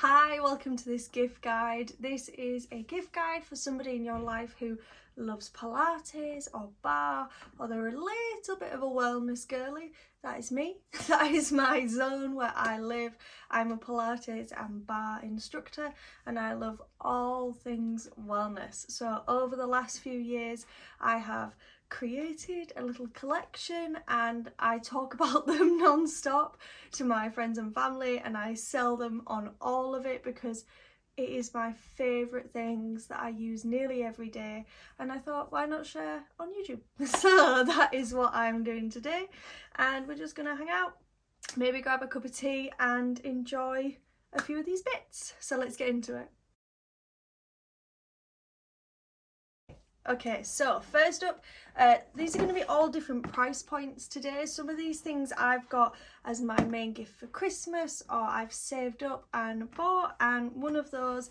Hi, welcome to this gift guide. This is a gift guide for somebody in your life who loves Pilates or barre, or they're a little bit of a wellness girly. That is me. That is my zone where I live. I'm a Pilates and barre instructor and I love all things wellness. So over the last few years I have created a little collection and I talk about them non-stop to my friends and family, and I sell them on all of it because it is my favourite things that I use nearly every day, and I thought, why not share on YouTube? So that is what I'm doing today, and we're just gonna hang out, maybe grab a cup of tea and enjoy a few of these bits. So let's get into it. Okay, so first up, these are going to be all different price points today. Some of these things I've got as my main gift for Christmas, or I've saved up and bought, and one of those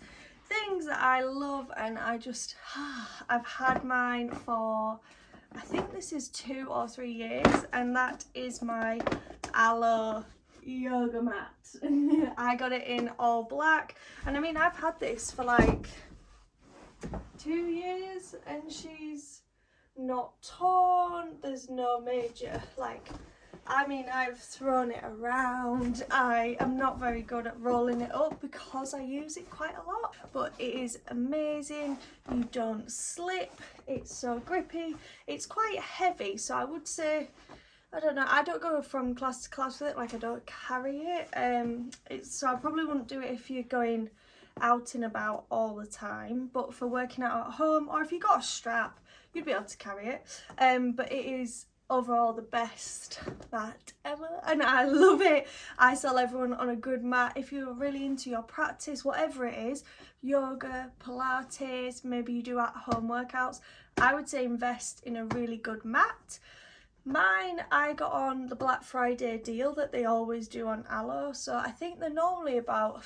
things that I love, and I've had mine for, I think this is 2 or 3 years, and that is my aloe yoga mat. I got it in all black, and I mean I've had this for like 2 years and she's not torn. There's no major, I've thrown it around. I am not very good at rolling it up because I use it quite a lot, but it is amazing. You don't slip, it's so grippy, it's quite heavy, so I would say, I don't know, I don't go from class to class with it, like I don't carry it, so I probably wouldn't do it if you're going out and about all the time, but for working out at home, or if you got a strap, you'd be able to carry it. But it is overall the best mat ever and I love it. I sell everyone on a good mat. If you're really into your practice, whatever it is, yoga, Pilates, maybe you do at home workouts, I would say invest in a really good mat. Mine I got on the Black Friday deal that they always do on aloe, so I think they're normally about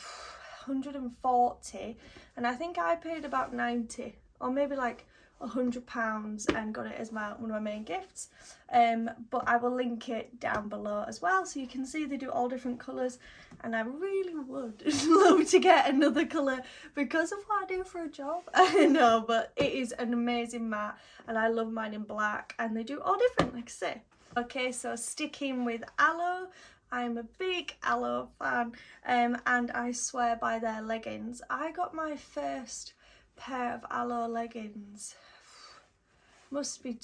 140, and I think I paid about 90 or maybe like £100 and got it as one of my main gifts. But I will link it down below as well, so you can see they do all different colours, and I really would love to get another colour because of what I do for a job. I know, but it is an amazing mat and I love mine in black, and they do all different, like I say. Okay, so sticking with aloe, I'm a big aloe fan, and I swear by their leggings. I got my first pair of aloe leggings, must be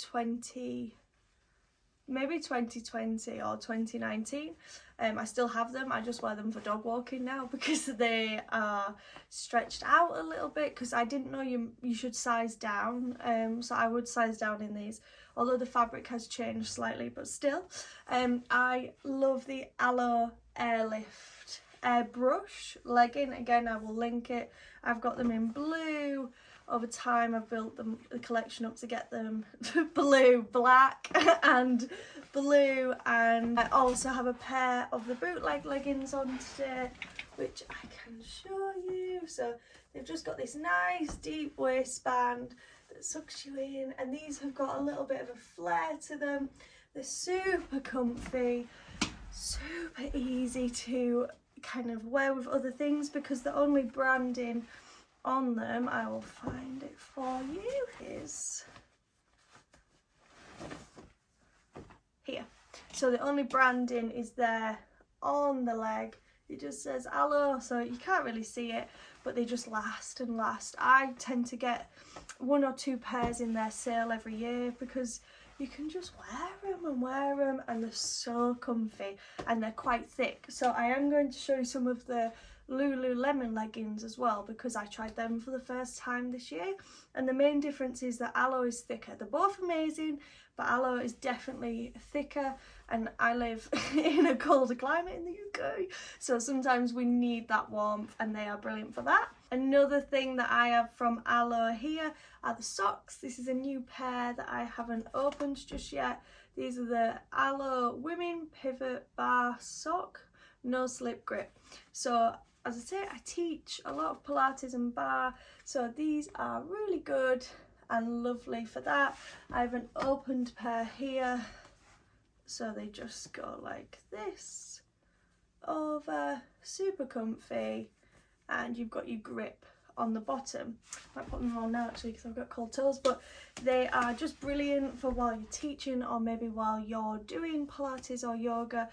maybe 2020 or 2019. I still have them, I just wear them for dog walking now because they are stretched out a little bit, because I didn't know you should size down, so I would size down in these, although the fabric has changed slightly, but still. I love the aloe airlift airbrush legging. Again, I will link it. I've got them in blue. Over time I've built the collection up to get them blue, black and blue, and I also have a pair of the bootleg leggings on today, which I can show you. So they've just got this nice deep waistband that sucks you in, and these have got a little bit of a flare to them. They're super comfy, super easy to kind of wear with other things, because the only branding on them, I will find it for you, is here. So the only branding is there on the leg. It just says aloe, so you can't really see it, but they just last and last. I tend to get 1 or 2 pairs in their sale every year because you can just wear them and they're so comfy, and they're quite thick. So I am going to show you some of the Lululemon leggings as well, because I tried them for the first time this year, and the main difference is that aloe is thicker. They're both amazing, but aloe is definitely thicker, and I live in a colder climate in the UK, so sometimes we need that warmth, and they are brilliant for that. Another thing that I have from aloe here are the socks. This is a new pair that I haven't opened just yet. These are the aloe women pivot bar sock, no slip grip. So as I say, I teach a lot of Pilates and barre, so these are really good and lovely for that. I have an opened pair here, so they just go like this over, super comfy, and you've got your grip on the bottom. I might put them on now actually because I've got cold toes, but they are just brilliant for while you're teaching, or maybe while you're doing Pilates or yoga.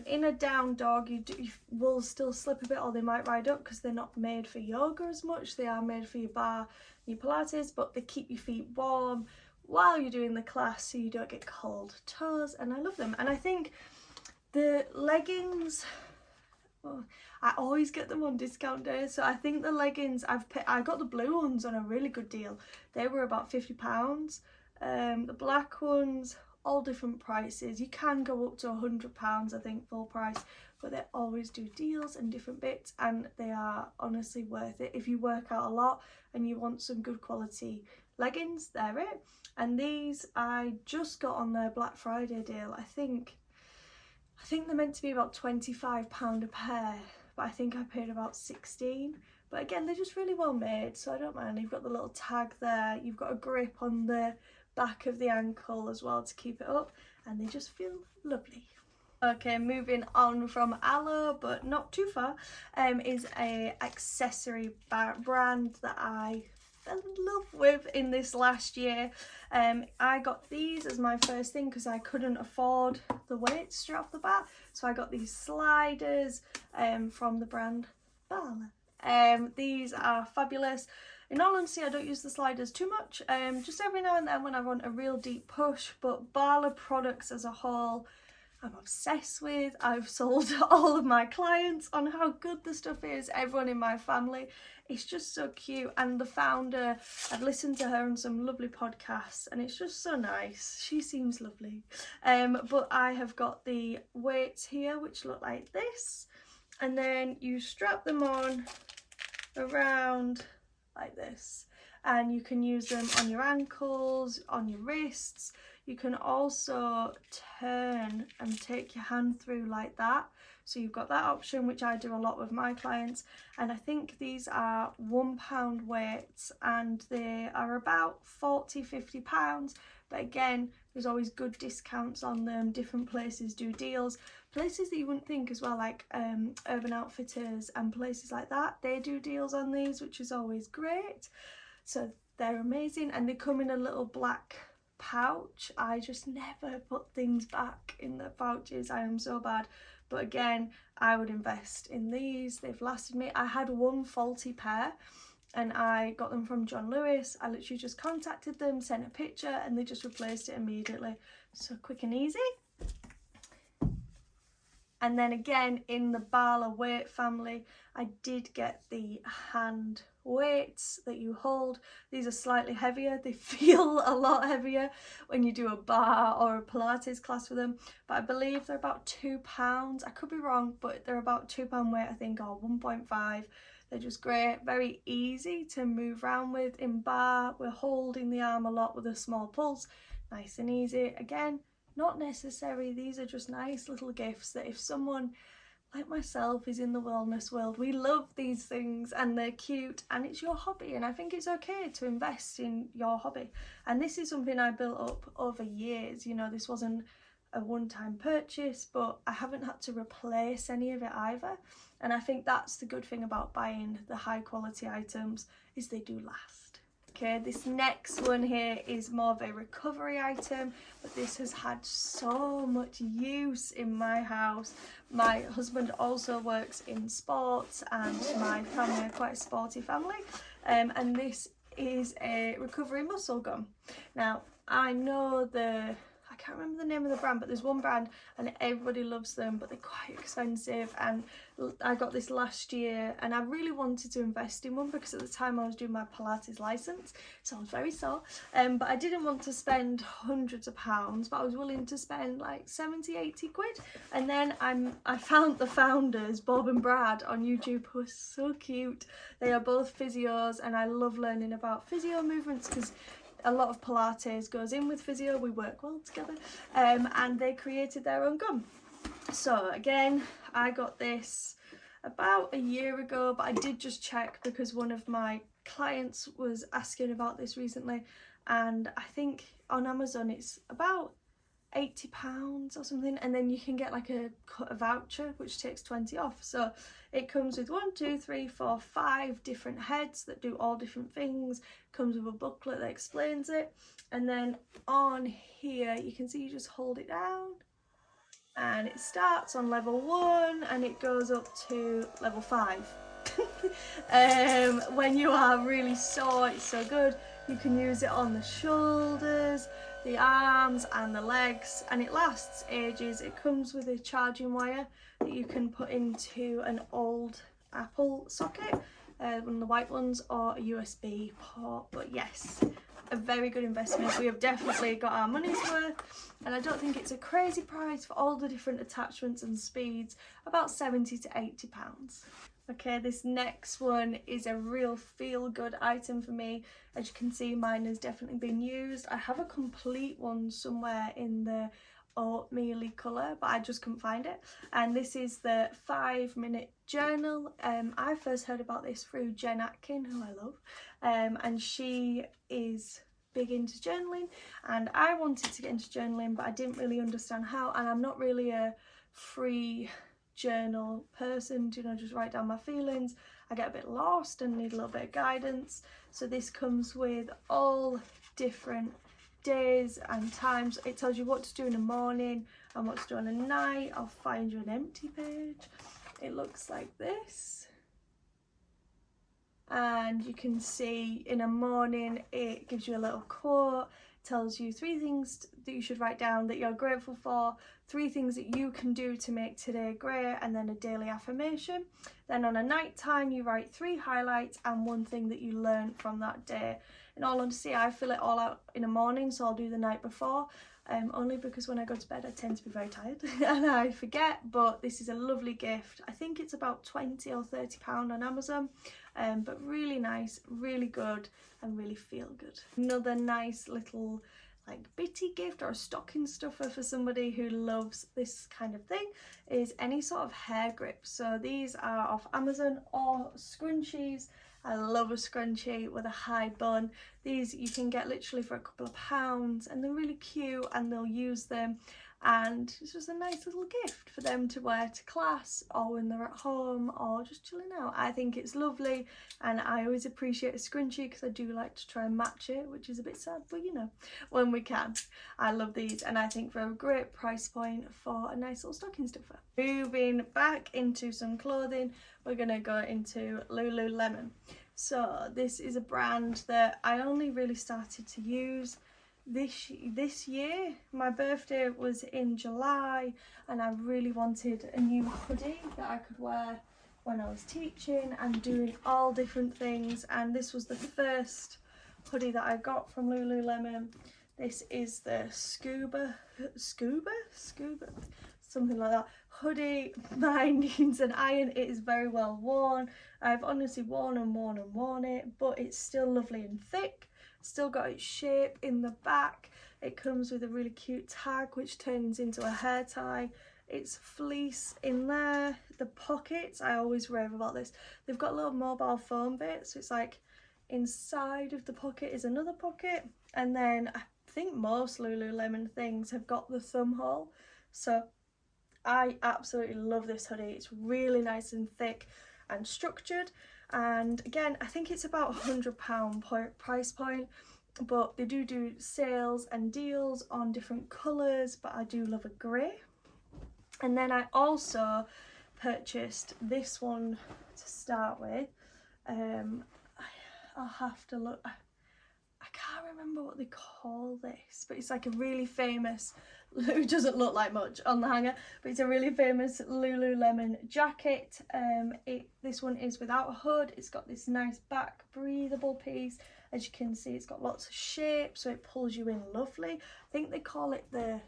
In a down dog, you will still slip a bit, or they might ride up because they're not made for yoga as much. They are made for your bar, your Pilates, but they keep your feet warm while you're doing the class so you don't get cold toes, and I love them. And I think the leggings, oh, I always get them on discount days, so I think the leggings I got the blue ones on a really good deal. They were about £50. The black ones, all different prices. You can go up to £100, I think, full price, but they always do deals and different bits, and they are honestly worth it if you work out a lot and you want some good quality leggings. They're it. And these I just got on their Black Friday deal. I think they're meant to be about £25 a pair, but I think I paid about 16. But again, they're just really well made, so I don't mind. You've got the little tag there, you've got a grip on the back of the ankle as well to keep it up, and they just feel lovely. Okay, moving on from Aloe, but not too far, is a accessory brand that I fell in love with in this last year. I got these as my first thing because I couldn't afford the weights straight off the bat, so I got these sliders from the brand Bala. These are fabulous. In all honesty, I don't use the sliders too much, just every now and then when I want a real deep push, but Bala products as a whole I'm obsessed with. I've sold all of my clients on how good the stuff is, everyone in my family. It's just so cute, and the founder, I've listened to her on some lovely podcasts and it's just so nice. She seems lovely. But I have got the weights here which look like this, and then you strap them on around like this, and you can use them on your ankles, on your wrists. You can also turn and take your hand through like that, so you've got that option, which I do a lot with my clients. And I think these are £1 weights and they are about £40–50, but again, there's always good discounts on them. Different places do deals, places that you wouldn't think as well, like Urban Outfitters and places like that, they do deals on these, which is always great. So they're amazing, and they come in a little black pouch. I just never put things back in the pouches, I am so bad. But again, I would invest in these. They've lasted me. I had one faulty pair and I got them from John Lewis. I literally just contacted them, sent a picture, and they just replaced it immediately. So quick and easy. And then again, in the Bala weight family, I did get the hand weights that you hold. These are slightly heavier. They feel a lot heavier when you do a bar or a Pilates class with them, but I believe they're about £2. I could be wrong, but they're about £2 weight, I think, or 1.5. They're just great, very easy to move around with. In bar, we're holding the arm a lot with a small pulse, nice and easy. Again, not necessary. These are just nice little gifts that if someone like myself is in the wellness world, we love these things and they're cute and it's your hobby, and I think it's okay to invest in your hobby. And this is something I built up over years. You know, this wasn't a one-time purchase, but I haven't had to replace any of it either, and I think that's the good thing about buying the high quality items, is they do last. Okay, this next one here is more of a recovery item, but this has had so much use in my house. My husband also works in sports and my family are quite a sporty family, and this is a recovery muscle gum. Now, I know I can't remember the name of the brand, but there's one brand and everybody loves them, but they're quite expensive, and I got this last year and I really wanted to invest in one because at the time I was doing my Pilates license, so I was very sore, but I didn't want to spend hundreds of pounds, but I was willing to spend like 70–80 quid. And then I found the founders, Bob and Brad, on YouTube, who are so cute. They are both physios and I love learning about physio movements because a lot of Pilates goes in with physio, we work well together, and they created their own gum. So again, I got this about a year ago, but I did just check because one of my clients was asking about this recently, and I think on Amazon it's about £80 or something, and then you can get like a voucher which takes 20 off. So it comes with 1, 2, 3, 4, 5 different heads that do all different things. Comes with a booklet that explains it, and then on here you can see you just hold it down and it starts on level 1 and it goes up to level 5. When you are really sore, it's so good. You can use it on the shoulders, the arms and the legs, and it lasts ages. It comes with a charging wire that you can put into an old Apple socket, one of the white ones, or a USB port. But yes, a very good investment. We have definitely got our money's worth, and I don't think it's a crazy price for all the different attachments and speeds, about £70 to £80. Okay, this next one is a real feel-good item for me. As you can see, mine has definitely been used. I have a complete one somewhere in the oatmeal-y colour, but I just couldn't find it. And this is the 5-minute journal. I first heard about this through Jen Atkin, who I love, and she is big into journaling, and I wanted to get into journaling, but I didn't really understand how, and I'm not really a free journal person, you know, just write down my feelings. I get a bit lost and need a little bit of guidance. So this comes with all different days and times. It tells you what to do in the morning and what to do on the night. I'll find you an empty page. It looks like this, and you can see in the morning it gives you a little quote, tells you 3 things that you should write down that you're grateful for, 3 things that you can do to make today great, and then a daily affirmation. Then on a night time you write 3 highlights and 1 thing that you learned from that day. In all honesty, I fill it all out in the morning, so I'll do the night before, only because when I go to bed I tend to be very tired and I forget. But this is a lovely gift. I think it's about £20 or £30 on Amazon, but really nice, really good, and really feel good. Another nice little like bitty gift or a stocking stuffer for somebody who loves this kind of thing is any sort of hair grip. So these are off Amazon, or scrunchies. I love a scrunchie with a high bun. These you can get literally for a couple of pounds, and they're really cute, and they'll use them, and it's just a nice little gift for them to wear to class, or when they're at home, or just chilling out. I think it's lovely, and I always appreciate a scrunchie because I do like to try and match it, which is a bit sad, but you know, when we can. I love these, and I think for a great price point for a nice little stocking stuffer. Moving back into some clothing, we're gonna go into Lululemon. So this is a brand that I only really started to use this year. My birthday was in July, and I really wanted a new hoodie that I could wear when I was teaching and doing all different things, and this was the first hoodie that I got from Lululemon. This is the scuba something like that hoodie. Mine needs an iron. It is very well worn. I've honestly worn it, but it's still lovely and thick. Still got its shape in the back. It comes with a really cute tag which turns into a hair tie. It's fleece in there. The pockets, I always rave about this. They've got little mobile phone bits, so it's like inside of the pocket is another pocket, and then I think most Lululemon things have got the thumb hole. So I absolutely love this hoodie. It's really nice and thick and structured, and again I think it's about £100 price point, but they do sales and deals on different colours, but I do love a grey. And then I also purchased this one to start with. I'll have to look. I can't remember what they call this, but it's like a really famous, it doesn't look like much on the hanger, but it's a really famous Lululemon jacket. This one is without a hood. It's got this nice back breathable piece. As you can see, it's got lots of shape, so it pulls you in lovely. I think they call it the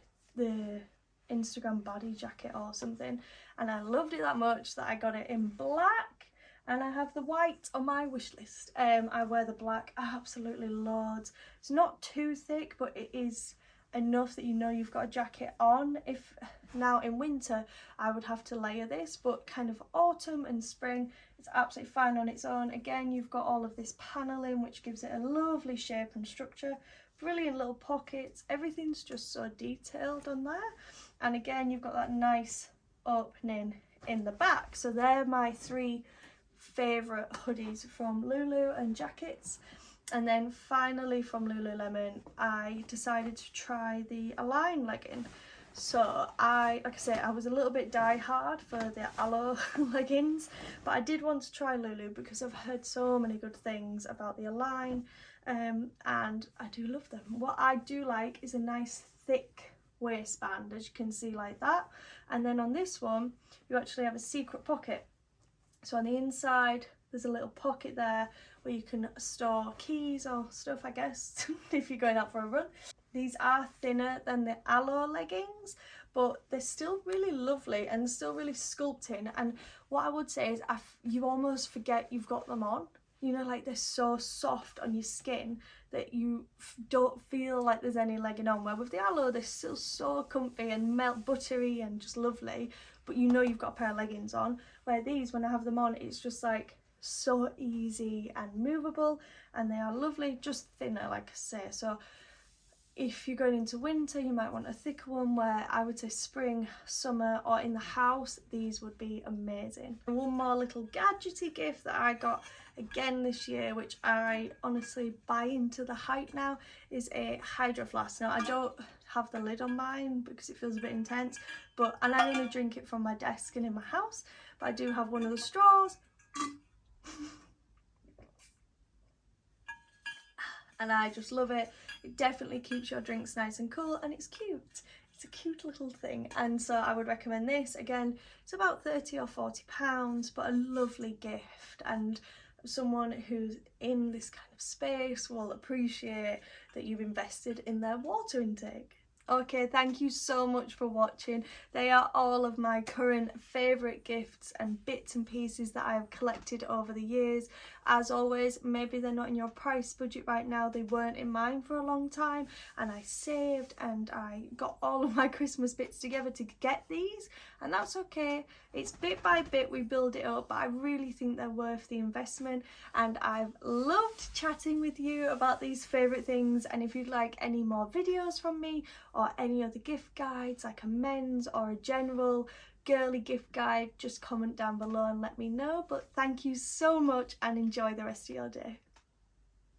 Instagram body jacket or something, and I loved it that much that I got it in black. And I have the white on my wish list. I wear the black absolutely loads. It's not too thick, but it is enough that you know you've got a jacket on. If now in winter I would have to layer this, but kind of autumn and spring it's absolutely fine on its own. Again, you've got all of this paneling which gives it a lovely shape and structure, brilliant little pockets. Everything's just so detailed on there. And again, you've got that nice opening in the back. So they're my 3 favourite hoodies from Lulu and jackets. And then finally from Lululemon, I decided to try the Align legging. So like I say, I was a little bit die-hard for the Aloe leggings, but I did want to try Lulu because I've heard so many good things about the Align, and I do love them. What I do like is a nice thick waistband, as you can see, like that. And then on this one, you actually have a secret pocket. So on the inside, there's a little pocket there where you can store keys or stuff, I guess, if you're going out for a run. These are thinner than the Aloe leggings, but they're still really lovely and still really sculpting. And what I would say is you almost forget you've got them on. You know, like they're so soft on your skin that you don't feel like there's any legging on. Where with the Aloe, they're still so comfy and melt buttery and just lovely, but you know you've got a pair of leggings on. Where these, when I have them on, it's just like so easy and movable, and they are lovely, just thinner, like I say. So if you're going into winter, you might want a thicker one, where I would say spring, summer, or in the house, these would be amazing. And one more little gadgety gift that I got again this year, which I honestly buy into the hype now, is a Hydro Flask. Now, I don't have the lid on mine because it feels a bit intense, and I only drink it from my desk and in my house, but I do have one of the straws. And I just love it. It definitely keeps your drinks nice and cool, and it's cute. It's a cute little thing, and so I would recommend this. Again, it's about £30 or £40, but a lovely gift, and someone who's in this kind of space will appreciate that you've invested in their water intake. Okay, thank you so much for watching. They are all of my current favourite gifts and bits and pieces that I have collected over the years. As always, maybe they're not in your price budget right now. They weren't in mine for a long time, and I saved and I got all of my Christmas bits together to get these, and that's okay. It's bit by bit we build it up, but I really think they're worth the investment, and I've loved chatting with you about these favourite things. And if you'd like any more videos from me or any other gift guides, like a men's or a general girly gift guide, just comment down below and let me know. But thank you so much, and enjoy the rest of your day.